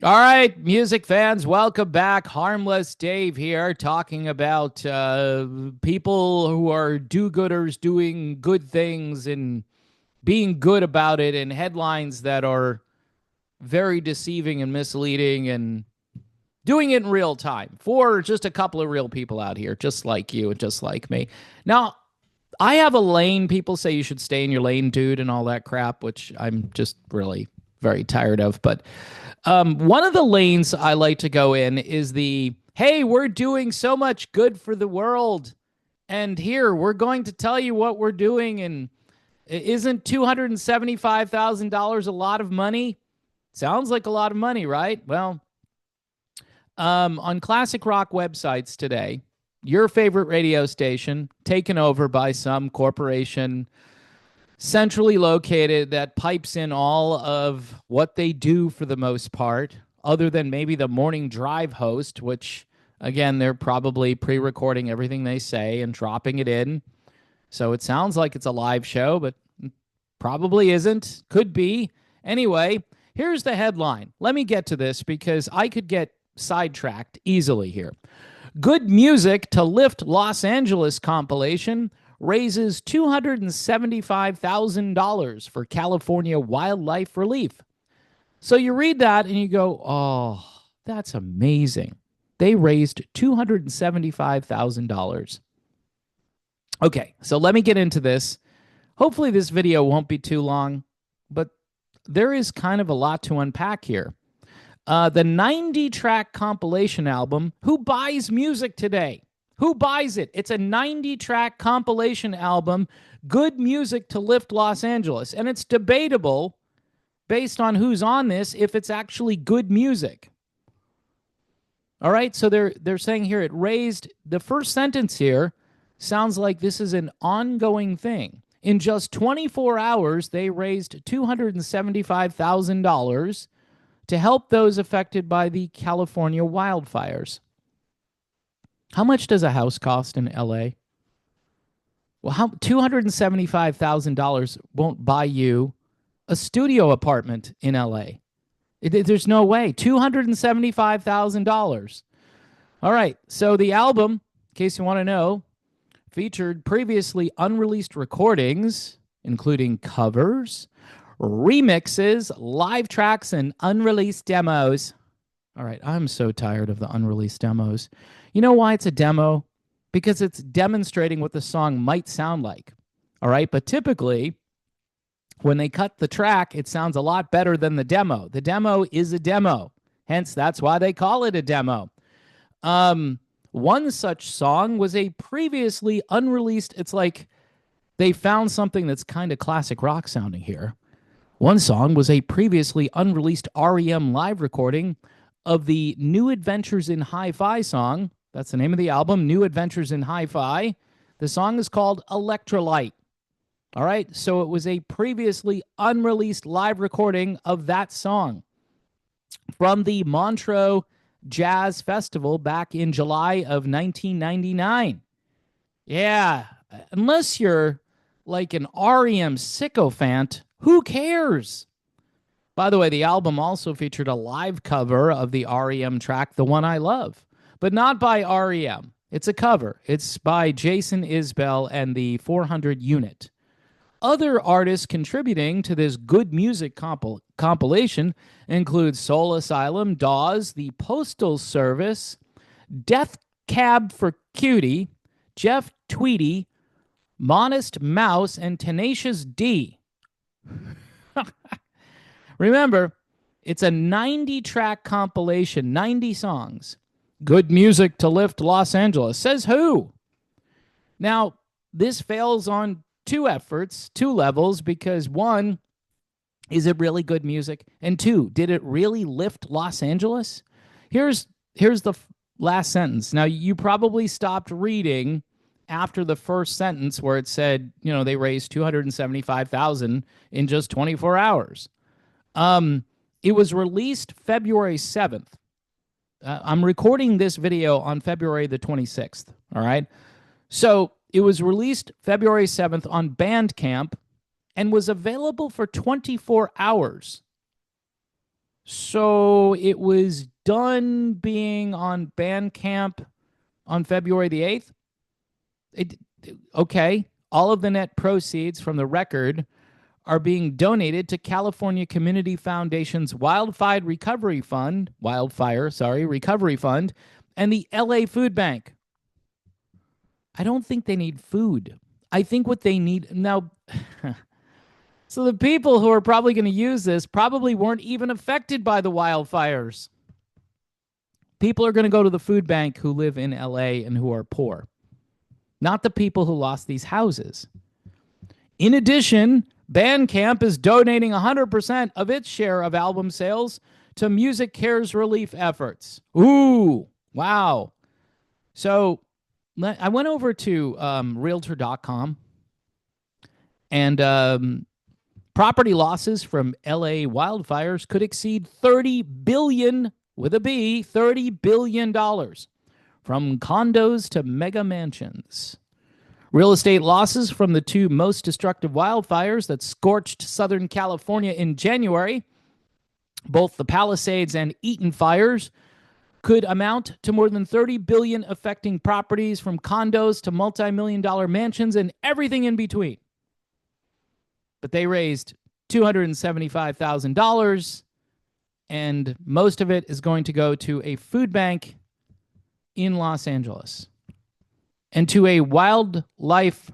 All right, music fans, welcome back. Harmless Dave here, talking about people who are do-gooders doing good things and being good about it, and headlines that are very deceiving and misleading, and doing it in real time for just a couple of real people out here, just like you and just like me. Now, I have a lane. People say you should stay in your lane, dude, and all that crap, which I'm just really very tired of. But one of the lanes I like to go in is the hey, we're doing so much good for the world. And here, we're going to tell you what we're doing. And isn't $275,000 a lot of money? Sounds like a lot of money, right? Well, on classic rock websites today, your favorite radio station taken over by some corporation centrally located that pipes in all of what they do for the most part, other than maybe the morning drive host, which, again, they're probably pre recording everything they say and dropping it in. So it sounds like it's a live show, but probably isn't. Could be. Anyway, here's the headline. Let me get to this because I could get sidetracked easily here. Good Music to Lift Los Angeles compilation raises $275,000 for California wildlife relief. So you read that and you go, oh, that's amazing. They raised $275,000. Okay, so let me get into this. Hopefully, this video won't be too long, but there is kind of a lot to unpack here. The 90-track compilation album, who buys music today? Who buys it? It's a 90-track compilation album, Good Music to Lift Los Angeles. And it's debatable, based on who's on this, if it's actually good music. All right, so they're saying here it raised, the first sentence here sounds like this is an ongoing thing. In just 24 hours, they raised $275,000 to help those affected by the California wildfires. How much does a house cost in LA? Well, $275,000 won't buy you a studio apartment in LA. There's no way. $275,000. All right. So the album, in case you want to know, featured previously unreleased recordings, including covers, remixes, live tracks, and unreleased demos. All right, I'm so tired of the unreleased demos. You know why it's a demo? Because it's demonstrating what the song might sound like. All right, but typically, when they cut the track, it sounds a lot better than the demo. The demo is a demo. Hence, that's why they call it a demo. One such song was a previously unreleased, it's like they found something that's kind of classic rock sounding here. One song was a previously unreleased REM live recording of the New Adventures in Hi-Fi song. That's the name of the album, New Adventures in Hi-Fi. The song is called Electrolyte. All right, so it was a previously unreleased live recording of that song from the Montreux Jazz Festival back in July of 1999. Yeah, unless you're like an REM sycophant, who cares? By the way, the album also featured a live cover of the REM track, The One I Love, but not by REM. It's a cover. It's by Jason Isbell and the 400 Unit. Other artists contributing to this good music compilation include Soul Asylum, Dawes, the Postal Service, Death Cab for Cutie, Jeff Tweedy, Modest Mouse, and Tenacious D. Remember, it's a 90-track compilation, 90 songs. Good music to lift Los Angeles. Says who? Now, this fails on two levels, because one, is it really good music? And two, did it really lift Los Angeles? Here's the last sentence. Now, you probably stopped reading after the first sentence where it said, they raised $275,000 in just 24 hours. It was released February 7th. I'm recording this video on February the 26th. All right. So it was released February 7th on Bandcamp and was available for 24 hours. So it was done being on Bandcamp on February the 8th. It, okay. All of the net proceeds from the record are being donated to California Community Foundation's Wildfire, sorry, Recovery Fund, and the LA Food Bank. I don't think they need food. I think what they need now. So the people who are probably going to use this probably weren't even affected by the wildfires. People are going to go to the food bank who live in LA and who are poor, not the people who lost these houses. In addition, Bandcamp is donating 100% of its share of album sales to Music Cares relief efforts. Ooh, wow. So I went over to Realtor.com, and property losses from LA wildfires could exceed $30 billion, with a B, $30 billion, from condos to mega mansions. Real estate losses from the two most destructive wildfires that scorched Southern California in January, both the Palisades and Eaton fires, could amount to more than $30 billion, affecting properties from condos to multi-million-dollar mansions and everything in between. But they raised $275,000, and most of it is going to go to a food bank in Los Angeles and to a wildlife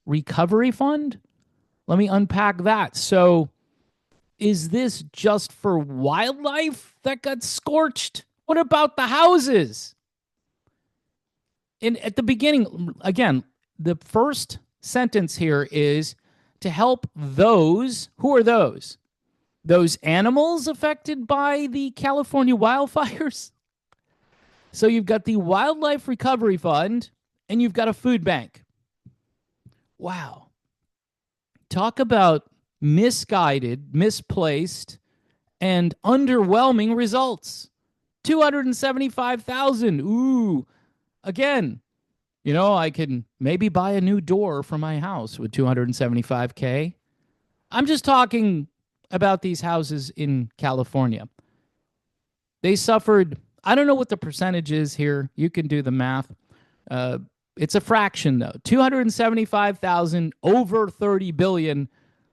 recovery fund. Let me unpack that. So is this just for wildlife that got scorched? What about the houses? And at the beginning, again, the first sentence here is to help those. Who are those? Those animals affected by the California wildfires? So you've got the Wildlife Recovery Fund and you've got a food bank. Wow. Talk about misguided, misplaced, and underwhelming results. 275,000. Ooh. Again, I can maybe buy a new door for my house with 275K. I'm just talking about these houses in California. They suffered, I don't know what the percentage is here. You can do the math. It's a fraction, though. 275,000 over 30 billion.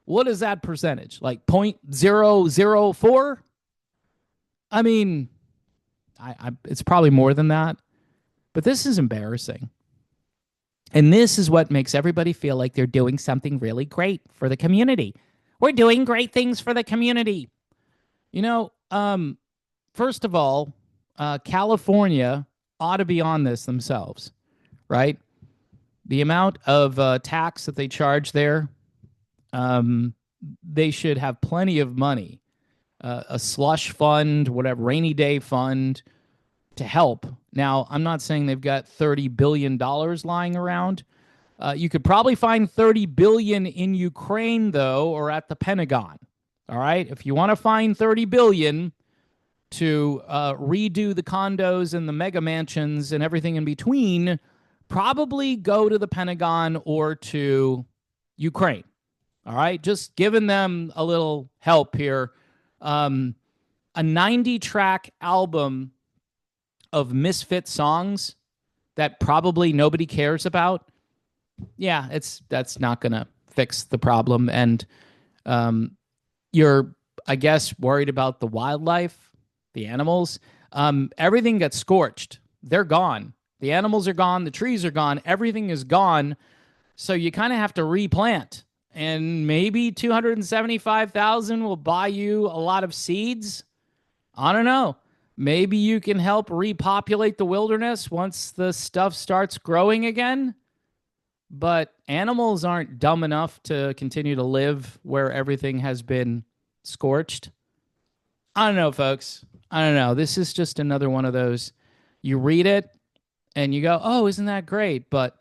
What is that percentage? Like 0.004? I mean, it's probably more than that. But this is embarrassing. And this is what makes everybody feel like they're doing something really great for the community. We're doing great things for the community. First of all, California ought to be on this themselves, right? The amount of tax that they charge there, they should have plenty of money, a slush fund, whatever, rainy day fund to help. Now, I'm not saying they've got $30 billion lying around. You could probably find $30 billion in Ukraine, though, or at the Pentagon. All right? If you want to find $30 billion to redo the condos and the mega mansions and everything in between, probably go to the Pentagon or to Ukraine. All right? Just giving them a little help here. A 90-track album of misfit songs that probably nobody cares about. Yeah, that's not going to fix the problem. And you're, I guess, worried about the wildlife, the animals. Everything gets scorched. They're gone. The animals are gone. The trees are gone. Everything is gone. So you kind of have to replant. And maybe 275,000 will buy you a lot of seeds. I don't know. Maybe you can help repopulate the wilderness once the stuff starts growing again. But animals aren't dumb enough to continue to live where everything has been scorched. I don't know, folks. I don't know. This is just another one of those. You read it and you go, oh, isn't that great? But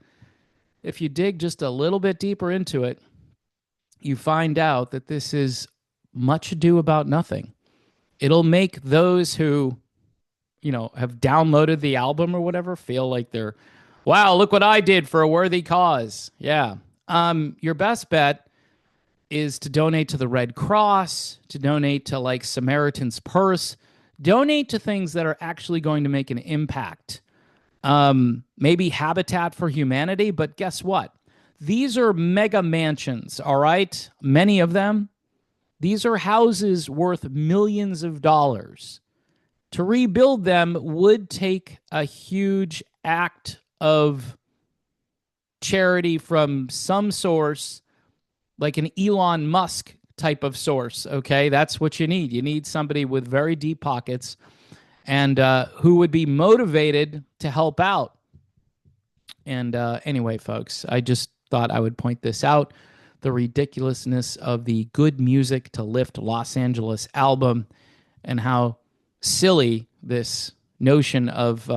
if you dig just a little bit deeper into it, you find out that this is much ado about nothing. It'll make those who, have downloaded the album or whatever feel like they're, wow, look what I did for a worthy cause. Yeah. Your best bet is to donate to the Red Cross, to donate to like Samaritan's Purse, donate to things that are actually going to make an impact. Maybe Habitat for Humanity, but guess what? These are mega mansions, all right? Many of them. These are houses worth millions of dollars. To rebuild them would take a huge act of charity from some source, like an Elon Musk type of source, okay? That's what you need. You need somebody with very deep pockets and who would be motivated to help out. And anyway, folks, I just thought I would point this out, the ridiculousness of the Good Music to Lift Los Angeles album and how silly this notion of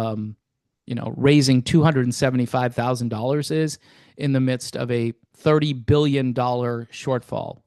raising $275,000 is in the midst of a $30 billion shortfall.